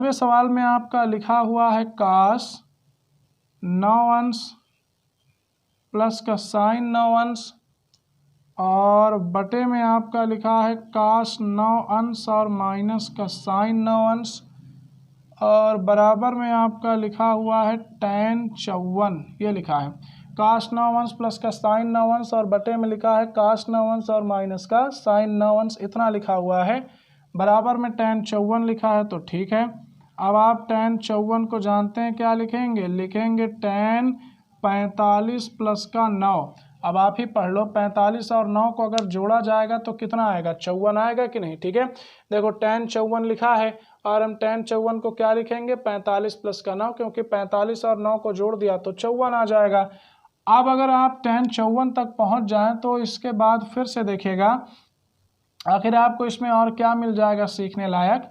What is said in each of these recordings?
में सवाल में आपका लिखा हुआ है cos 9 अंश प्लस का साइन 9 अंश और बटे में आपका लिखा है cos 9 अंश और माइनस का साइन 9 अंश और बराबर में आपका लिखा हुआ है tan 54, ये लिखा है cos 9 अंश प्लस का साइन 9 अंश और बटे में लिखा है cos 9 अंश और माइनस का साइन 9 अंश, इतना लिखा हुआ है। बराबर में tan 54 लिखा है तो ठीक है। अब आप tan 54 को जानते हैं, क्या लिखेंगे, लिखेंगे tan 45 प्लस का 9। अब आप ही पढ़ लो, 45 और 9 को अगर जोड़ा जाएगा तो कितना आएगा, 54 आएगा कि नहीं। ठीक है, देखो tan 54 लिखा है और हम tan 54 को क्या लिखेंगे, 45 प्लस का 9, क्योंकि 45 और 9 को जोड़ दिया तो 54 आ जाएगा। अब अगर आप tan 54 तक पहुंच जाएं तो इसके बाद फिर से देखिएगा आखिर आपको इसमें और क्या मिल जाएगा सीखने लायक।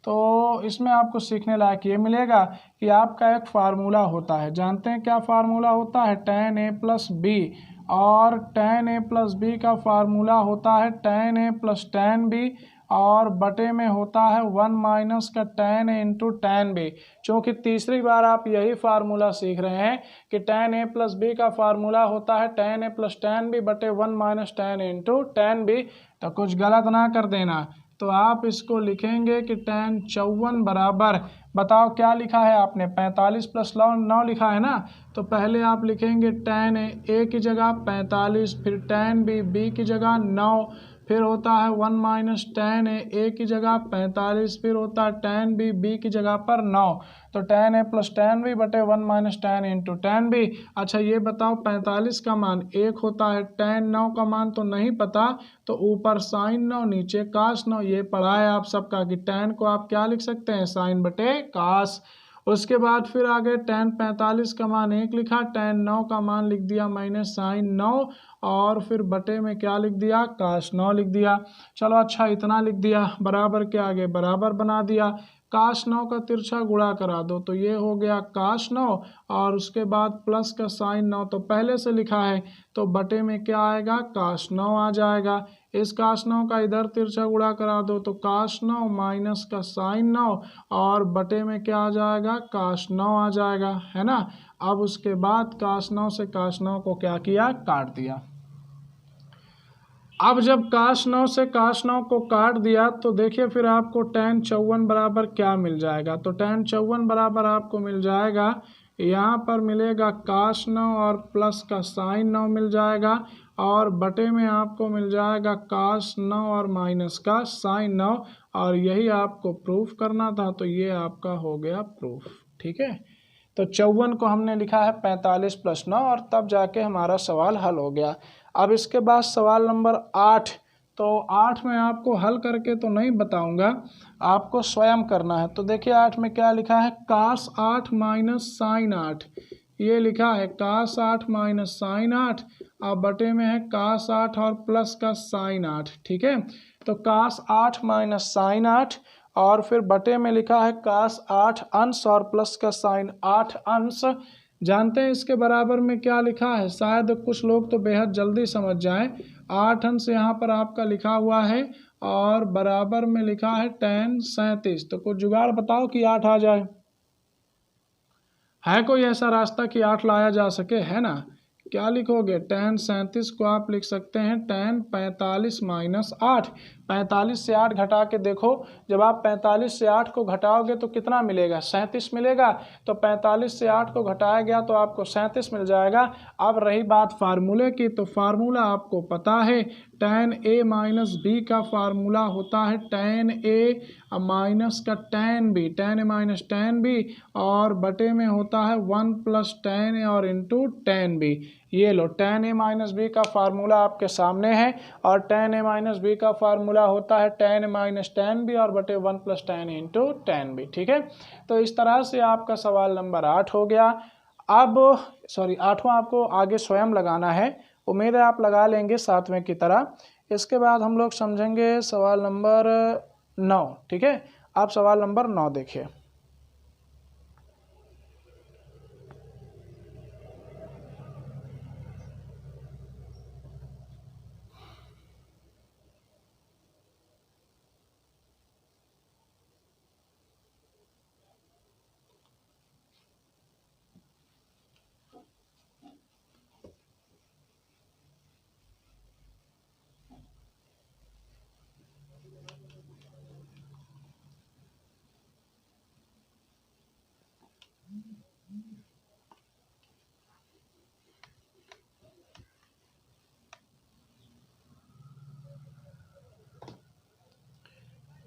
तो इसमें आपको सीखने लायक ये मिलेगा कि आपका एक फार्मूला होता है, जानते हैं क्या फार्मूला होता है, tan a प्लस बी, और tan a प्लस बी का फार्मूला होता है tan a plus tan b और बटे में होता है 1 माइनस का tan a into tan b। चूँकि तीसरी बार आप यही फार्मूला सीख रहे हैं कि tan a प्लस बी का फार्मूला होता है tan a plus tan b बटे 1 minus tan a into tan b, तो कुछ गलत ना कर देना। तो आप इसको लिखेंगे कि tan 54 बराबर, बताओ क्या लिखा है आपने, 45 प्लस 9 लिखा है ना, तो पहले आप लिखेंगे tan a की जगह 45, फिर tan b की जगह 9, फिर होता है 1 माइनस tan a की जगह 45, फिर होता है tan b की जगह पर 9, तो tan a plus tan b बटे 1 minus tan into tan b। अच्छा ये बताओ 45 का मान 1 होता है, tan 9 का मान तो नहीं पता, तो ऊपर साइन 9 नीचे cos 9, ये पढ़ा है आप सबका कि tan को आप क्या लिख सकते हैं, साइन बटे cos। उसके बाद फिर आगे tan 45 का मान 1 लिखा, tan 9 का मान लिख दिया मैंने साइन 9 और फिर बटे में क्या लिख दिया, cos 9 लिख दिया। चलो अच्छा इतना लिख दिया, बराबर के आगे बराबर बना दिया, cos 9 का तिरछा गुणा करा दो तो ये हो गया cos 9 और उसके बाद प्लस का साइन 9 तो पहले से लिखा है, तो बटे में क्या आएगा, cos 9 आ जाएगा। इस cos 9 का इधर तिरछा गुणा करा दो तो cos 9 माइनस का साइन 9 और बटे में क्या आ जाएगा, cos 9 आ जाएगा, है ना। अब उसके बाद cos 9 से cos 9 को क्या किया, काट दिया। अब जब cos 9 से cos 9 को काट दिया तो देखिए फिर आपको tan 54 बराबर क्या मिल जाएगा, तो tan 54 बराबर आपको मिल जाएगा, यहाँ पर मिलेगा cos 9 और प्लस का साइन 9 मिल जाएगा और बटे में आपको मिल जाएगा cos 9 और माइनस का साइन 9, और यही आपको प्रूफ करना था, तो ये आपका हो गया प्रूफ। ठीक है, तो 54 को हमने लिखा है 45 प्लस 9 और तब जाके हमारा सवाल हल हो गया। अब इसके बाद सवाल नंबर 8, तो 8 में आपको हल करके तो नहीं बताऊंगा, आपको स्वयं करना है। तो देखिए 8 में क्या लिखा है, cos 8 माइनस साइन 8, ये लिखा है cos 8 माइनस साइन 8 और बटे में है cos 8 और प्लस का साइन 8। ठीक है, तो cos 8 माइनस साइन 8 और फिर बटे में लिखा है cos 8 अंश और प्लस का साइन 8 अंश। जानते हैं इसके बराबर में क्या लिखा है, शायद कुछ लोग तो बेहद जल्दी समझ जाएं। 8 अंश यहाँ पर आपका लिखा हुआ है और बराबर में लिखा है tan 37, तो कुछ जुगाड़ बताओ कि 8 आ जाए, है कोई ऐसा रास्ता कि 8 लाया जा सके, है ना। क्या लिखोगे, tan 37 को आप लिख सकते हैं tan 45 माइनस 8, 45 से 8 घटा के देखो, जब आप 45 से 8 को घटाओगे तो कितना मिलेगा, 37 मिलेगा, तो 45 से 8 को घटाया गया तो आपको 37 मिल जाएगा। अब रही बात फार्मूले की, तो फार्मूला आपको पता है, tan a माइनस बी का फार्मूला होता है tan a माइनस का tan b, tan a minus tan b और बटे में होता है 1 प्लस tan a और इंटू tan b। ये लो tan a माइनस बी का फार्मूला आपके सामने है और tan a माइनस बी का फार्मूला होता है tan a minus tan b और बटे 1 plus tan a into tan b। ठीक है, तो इस तरह से आपका सवाल नंबर 8 हो गया। अब 8वां आपको आगे स्वयं लगाना है, उम्मीद है आप लगा लेंगे 7वें की तरह। इसके बाद हम लोग समझेंगे सवाल नंबर 9। ठीक है, आप सवाल नंबर 9 देखिए।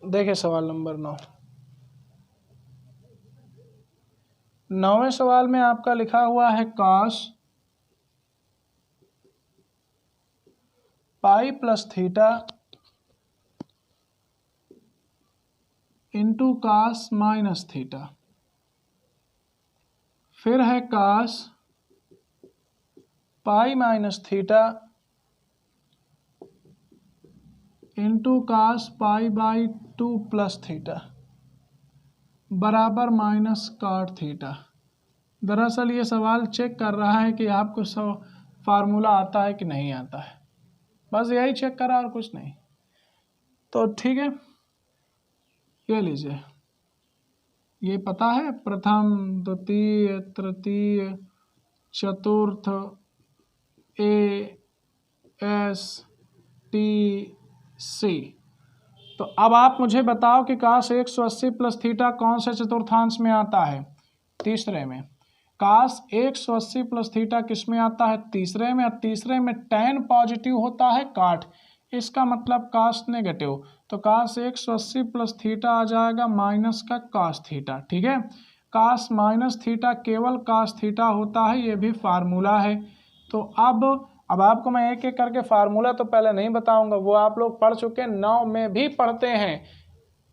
देखिए सवाल नंबर 9। 9वें सवाल में आपका लिखा हुआ है cos pi plus theta into cos minus theta. फिर है cos pi minus theta into cos pi by 2 plus theta बराबर माइनस cot थीटा। दरअसल ये सवाल चेक कर रहा है कि आपको फार्मूला आता है कि नहीं आता है, बस यही चेक करा और कुछ नहीं। तो ठीक है, ये लीजिए, ये पता है प्रथम द्वितीय तृतीय चतुर्थ ए एस टी सी। तो अब आप मुझे बताओ कि cos 180 प्लस थीटा कौन से चतुर्थांश में आता है? तीसरे में। cos 180 प्लस थीटा किस में आता है? तीसरे में। और तीसरे में tan पॉजिटिव होता है cot, इसका मतलब cos नेगेटिव। तो cos 180 प्लस थीटा आ जाएगा माइनस का cos थीटा। ठीक है, cos माइनस थीटा केवल cos थीटा होता है, ये भी फार्मूला है। तो अब आपको मैं एक एक करके फार्मूला तो पहले नहीं बताऊंगा, वो आप लोग पढ़ चुके, 9 में भी पढ़ते हैं,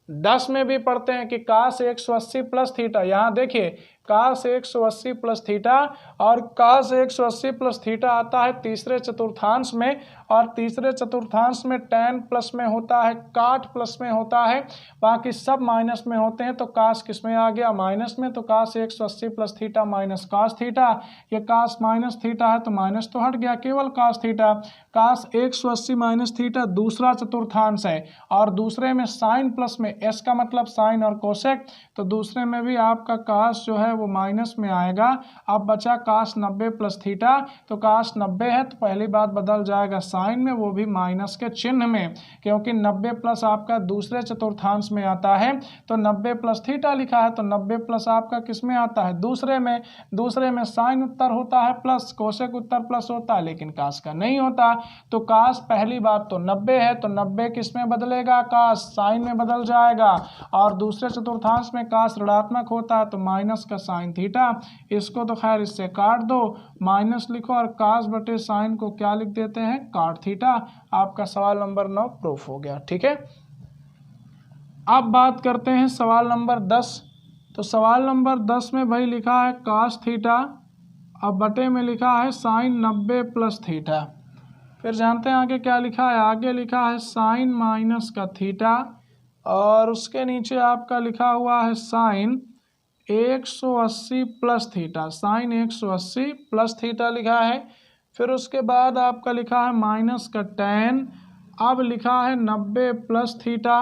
10 में भी पढ़ते हैं कि cos 180 प्लस थीटा। यहाँ देखिए cos 180 प्लस थीटा और cos 180 प्लस थीटा आता है तीसरे चतुर्थांश में, और तीसरे चतुर्थांश में tan प्लस में होता है, cot प्लस में होता है, बाकी सब माइनस में होते हैं। तो cos किस में आ गया? माइनस में। तो cos 180 plus theta minus cos theta, ये cos माइनस थीटा है तो माइनस तो हट गया, केवल cos theta. cos 180 minus theta दूसरा चतुर्थांश है, और दूसरे में साइन प्लस में, s का मतलब साइन और कोसेक, तो दूसरे में भी आपका cos जो है वो माइनस में आएगा। अब बचा cos 90 प्लस थीटा, तो cos 90 है तो पहली बात बदल जाएगा साइन में, वो भी माइनस के चिन्ह में, क्योंकि 90 प्लस आपका दूसरे चतुर्थांश में आता है। तो 90 प्लस थीटा लिखा है तो 90 प्लस आपका किस में आता है? दूसरे में। दूसरे में साइन उत्तर होता है प्लस, कोसेक उत्तर प्लस होता है, लेकिन cos का नहीं होता। तो cos पहली बात तो 90 है, तो 90 किस में बदलेगा? cos साइन में बदल जाएगा। और दूसरे चतुर्थांश में cos ऋणात्मक होता है तो माइनस का साइन थीटा, इसको तो खैर इससे काट दो, माइनस लिखो और cos बटे साइन को क्या लिख देते हैं? cot theta. आपका सवाल नंबर 9 प्रूफ हो गया। ठीक है, अब बात करते हैं सवाल नंबर 10। तो सवाल नंबर 10 में भाई लिखा है cos थीटा, अब बटे में लिखा है साइन 90 प्लस थीटा। फिर जानते हैं आगे क्या लिखा है? आगे लिखा है साइन माइनस का थीटा, और उसके नीचे आपका लिखा हुआ है sine 180 plus theta, sine 180 plus theta लिखा है। फिर उसके बाद आपका लिखा है माइनस का tan, अब लिखा है 90 प्लस थीटा,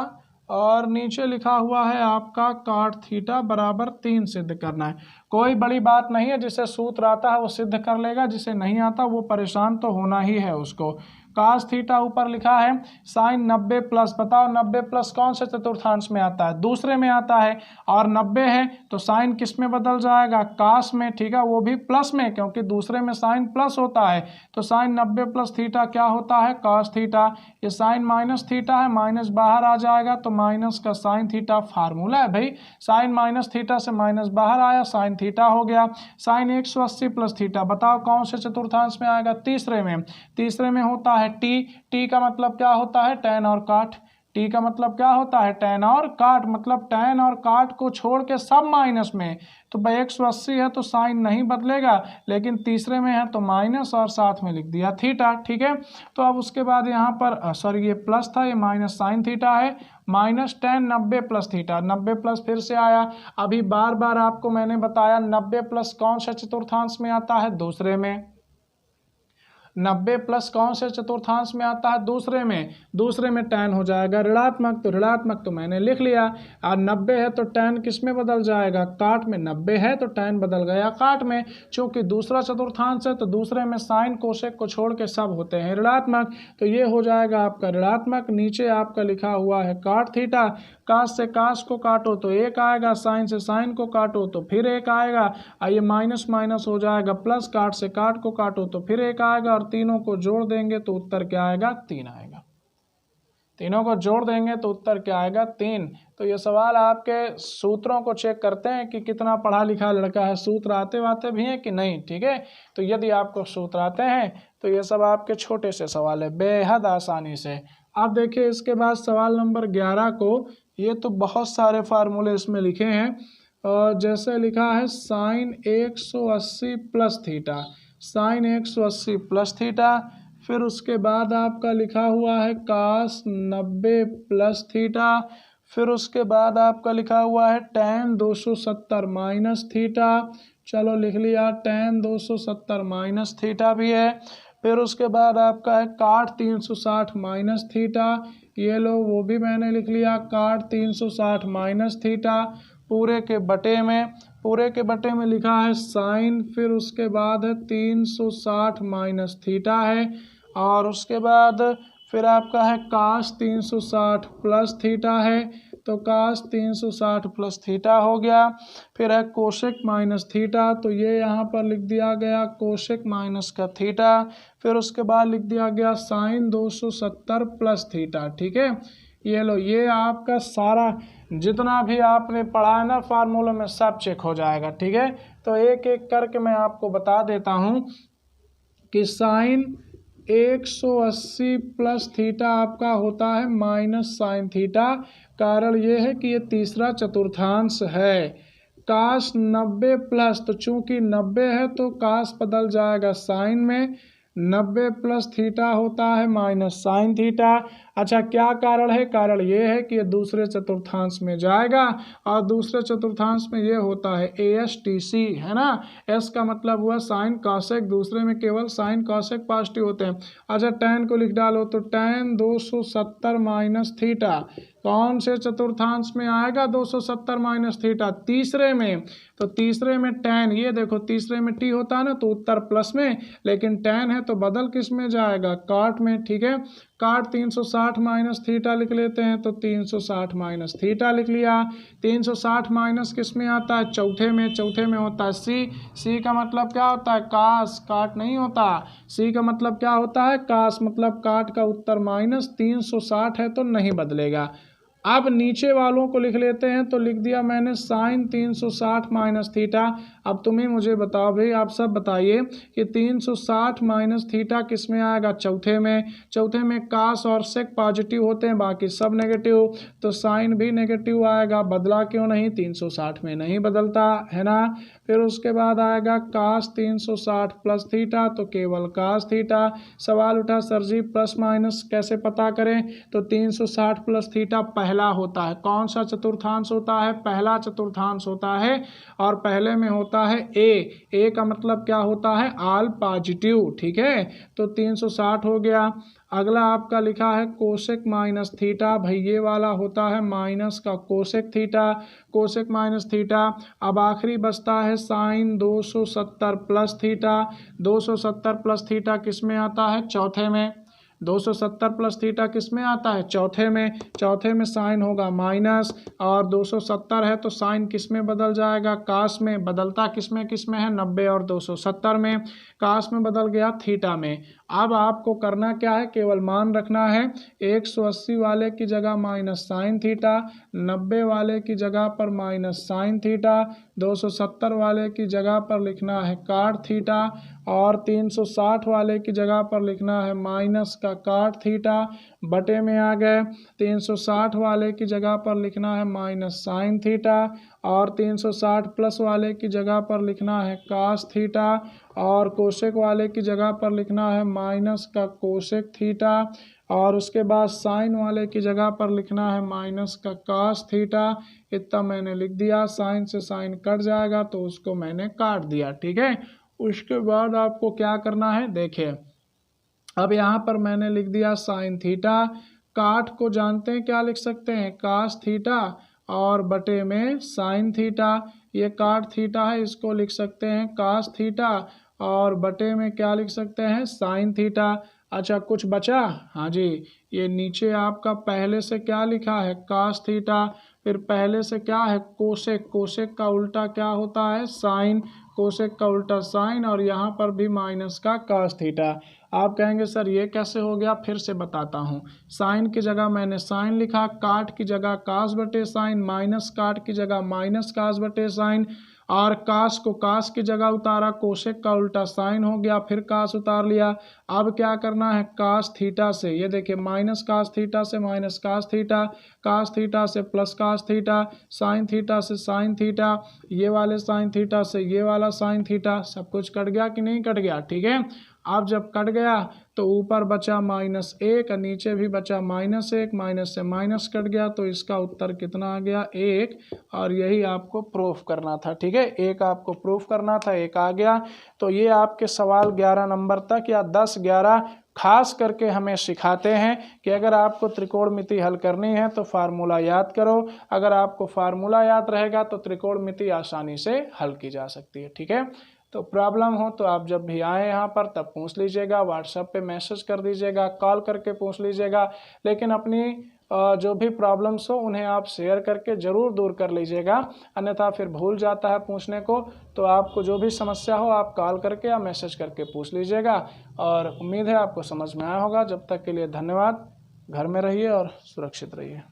और नीचे लिखा हुआ है आपका cot थीटा बराबर 3 सिद्ध करना है। कोई बड़ी बात नहीं है, जिसे सूत्र आता है वो सिद्ध कर लेगा, जिसे नहीं आता वो परेशान तो होना ही है उसको। cos थीटा ऊपर लिखा है, साइन 90 प्लस, बताओ 90 प्लस कौन से चतुर्थांश में आता है? दूसरे में आता है, और 90 है तो साइन किस में बदल जाएगा? cos में। ठीक है, वो भी प्लस में, क्योंकि दूसरे में साइन प्लस होता है। तो साइन 90 प्लस थीटा क्या होता है? cos theta. ये साइन माइनस थीटा है, माइनस बाहर आ जाएगा तो माइनस का साइन थीटा, फार्मूला है भाई, साइन माइनस थीटा से माइनस बाहर आया, साइन थीटा हो गया। साइन 180 प्लस थीटा बताओ कौन से चतुर्थांश में आएगा? तीसरे में। तीसरे में होता है टी का मतलब क्या होता है? tan और cot। टी का मतलब क्या होता है? tan और cot, मतलब tan और cot को छोड़ के सब माइनस में। तो भाई 180 है तो साइन नहीं बदलेगा, लेकिन तीसरे में है तो माइनस और साथ में लिख दिया थीटा। ठीक है, तो अब उसके बाद यहाँ पर सॉरी ये प्लस था, ये माइनस साइन थीटा है, minus tan 90 plus theta, 90 plus फिर से आया। अभी बार बार आपको मैंने बताया 90 प्लस कौन सा चतुर्थांश में आता है? दूसरे में। 90 प्लस कौन से चतुर्थांश में आता है? दूसरे में। दूसरे में tan हो जाएगा ऋणात्मक, तो ऋणात्मक तो मैंने लिख लिया। और 90 है तो tan किस में बदल जाएगा? cot में। 90 है तो tan बदल गया cot में। चूंकि दूसरा चतुर्थांश है तो दूसरे में साइन कोसेक को छोड़ के सब होते हैं ऋणात्मक, तो ये हो जाएगा आपका ऋणात्मक। नीचे आपका लिखा हुआ है cot थीटा, कास से कास को काटो तो 1 आएगा, साइन से साइन को काटो तो फिर 1 आएगा, ये माइनस माइनस हो जाएगा प्लस, काट से काट को काटो तो फिर 1 आएगा, और तीनों को जोड़ देंगे तो उत्तर क्या आएगा? 3 आएगा। तीनों को जोड़ देंगे तो उत्तर क्या आएगा 3। तो ये सवाल आपके सूत्रों को चेक करते हैं कि कितना पढ़ा लिखा लड़का है, सूत्र आते वाते भी हैं कि नहीं। ठीक है, तो यदि आपको सूत्र आते हैं तो ये सब आपके छोटे से सवाल है, बेहद आसानी से। अब देखिए इसके बाद सवाल नंबर 11 को, ये तो बहुत सारे फार्मूले इसमें लिखे हैं। जैसे लिखा है sine 180 plus theta, sine 180 plus theta, फिर उसके बाद आपका लिखा हुआ है कास 90 प्लस थीटा, फिर उसके बाद आपका लिखा हुआ है tan 270 माइनस थीटा, चलो लिख लिया tan 270 माइनस थीटा भी है। फिर उसके बाद आपका है काट 360 माइनस थीटा, ये लो वो भी मैंने लिख लिया काट 360 माइनस थीटा पूरे के बटे में, पूरे के बटे में लिखा है साइन, फिर उसके बाद है 360 माइनस थीटा है, और उसके बाद फिर आपका है कास 360 प्लस थीटा है, तो कास 360 प्लस थीटा हो गया। फिर है कोशेक माइनस थीटा, तो ये यहाँ पर लिख दिया गया कोशेक माइनस का थीटा। फिर उसके बाद लिख दिया गया साइन 270 प्लस थीटा। ठीक है, ये लो ये आपका सारा जितना भी आपने पढ़ा है ना फार्मूला में सब चेक हो जाएगा। ठीक है, तो एक एक करके मैं आपको बता देता हूँ कि साइन 180 प्लस थीटा आपका होता है माइनस साइन थीटा। कारण ये है कि ये तीसरा चतुर्थांश है। कास 90 प्लस, तो चूंकि 90 है तो कास बदल जाएगा साइन में, 90 प्लस थीटा होता है माइनस साइन थीटा। अच्छा क्या कारण है? कारण ये है कि ये दूसरे चतुर्थांश में जाएगा, और दूसरे चतुर्थांश में ये होता है ASTC, है ना। एस का मतलब हुआ साइन कॉसेक, दूसरे में केवल साइन कॉसेक पॉजिटिव होते हैं। अच्छा tan को लिख डालो, तो tan 270 माइनस थीटा कौन से चतुर्थांश में आएगा? 270 माइनस थीटा तीसरे में। तो तीसरे में tan, ये देखो तीसरे में t होता है ना, तो उत्तर प्लस में, लेकिन tan है तो बदल किस में जाएगा? काट में। ठीक है, काट 360 माइनस थीटा लिख लेते हैं, तो 360 माइनस थीटा लिख लिया। 360 माइनस किस में आता है? चौथे में, चौथे में होता है सी का मतलब क्या होता है? कास, काट नहीं होता। सी का मतलब क्या होता है? कास, मतलब काट का उत्तर माइनस 360 है तो नहीं बदलेगा। अब नीचे वालों को लिख लेते हैं, तो लिख दिया मैंने साइन 360 माइनस थीटा। अब तुम्हें मुझे बताओ भाई, आप सब बताइए कि 360 माइनस थीटा किस में आएगा? चौथे में। चौथे में कास और सेक पॉजिटिव होते हैं, बाकी सब नेगेटिव, तो साइन भी नेगेटिव आएगा। बदला क्यों नहीं? 360 में नहीं बदलता, है ना। फिर उसके बाद आएगा कास 360 प्लस थीटा, तो केवल कास थीटा। सवाल उठा सर जी प्लस माइनस कैसे पता करें? तो 360 प्लस थीटा पहला होता है। कौन सा चतुर्थांश होता है? पहला चतुर्थांश होता है, और पहले में होता है ए का मतलब क्या होता है? All positive. ठीक है, तो 360 हो गया। अगला आपका लिखा है कोसेक माइनस थीटा, भाई ये वाला होता है माइनस का cosec theta, cosec minus theta. अब आखिरी बचता है sine 270 plus theta. 270 plus theta किस में आता है? चौथे में। 270 प्लस थीटा किस में आता है? चौथे में। चौथे में साइन होगा माइनस, और 270 है तो साइन किस में बदल जाएगा? कास में। बदलता किस में किस में है? 90 और 270 में। कास में बदल गया थीटा में। अब आपको करना क्या है? केवल मान रखना है। 180 वाले की जगह माइनस साइन थीटा, 90 वाले की जगह पर माइनस साइन थीटा, 270 वाले की जगह पर लिखना है काट थीटा, और 360 वाले की जगह पर लिखना है माइनस का काट थीटा। बटे में आ गए। 360 वाले की जगह पर लिखना है माइनस साइन थीटा, और 360 प्लस वाले की जगह पर लिखना है कास थीटा, और कोसेक वाले की जगह पर लिखना है माइनस का कोसेक थीटा, और उसके बाद साइन वाले की जगह पर लिखना है माइनस का कास थीटा। इतना मैंने लिख दिया। साइन से साइन कट जाएगा तो उसको मैंने काट दिया। ठीक है, उसके बाद आपको क्या करना है? देखिए अब यहाँ पर मैंने लिख दिया साइन थीटा, काट को जानते हैं क्या लिख सकते हैं? कास थीटा, और बटे में साइन थीटा। ये काट थीटा है, इसको लिख सकते हैं कास थीटा, और बटे में क्या लिख सकते हैं? Sine theta. अच्छा कुछ बचा? हाँ जी, ये नीचे आपका पहले से क्या लिखा है? Cos theta. फिर पहले से क्या है? कोसेक, कोसेक का उल्टा क्या होता है? साइन, कोसेक का उल्टा साइन, और यहाँ पर भी माइनस का कास थीटा। आप कहेंगे सर ये कैसे हो गया, फिर से बताता हूँ। साइन की जगह मैंने साइन लिखा, काट की जगह कास बटे साइन, माइनस काट की जगह माइनस कास बटे साइन, और कास को कास की जगह उतारा, कोशेक का उल्टा साइन हो गया, फिर कास उतार लिया। अब क्या करना है, कास थीटा से, ये देखिए माइनस कास थीटा से माइनस कास थीटा से plus cos theta, sine theta से साइन थीटा, ये वाले साइन थीटा से ये वाला साइन थीटा, सब कुछ कट गया कि नहीं कट गया, ठीक है। अब जब कट गया तो ऊपर बचा -1 और नीचे भी बचा -1, माइनस से माइनस कट गया, तो इसका उत्तर कितना आ गया, 1। और यही आपको प्रूफ करना था, ठीक है, 1 आपको प्रूफ करना था, 1 आ गया। तो ये आपके सवाल 11 नंबर तक या 10, 11 खास करके हमें सिखाते हैं कि अगर आपको त्रिकोणमिति हल करनी है तो फार्मूला याद करो। अगर आपको फार्मूला याद रहेगा तो त्रिकोणमिति आसानी से हल की जा सकती है, ठीक है। तो प्रॉब्लम हो तो आप जब भी आए यहाँ पर तब पूछ लीजिएगा, व्हाट्सएप पे मैसेज कर दीजिएगा, कॉल करके पूछ लीजिएगा, लेकिन अपनी जो भी प्रॉब्लम्स हो उन्हें आप शेयर करके ज़रूर दूर कर लीजिएगा, अन्यथा फिर भूल जाता है पूछने को। तो आपको जो भी समस्या हो आप कॉल करके या मैसेज करके पूछ लीजिएगा, और उम्मीद है आपको समझ में आया होगा। जब तक के लिए धन्यवाद, घर में रहिए और सुरक्षित रहिए।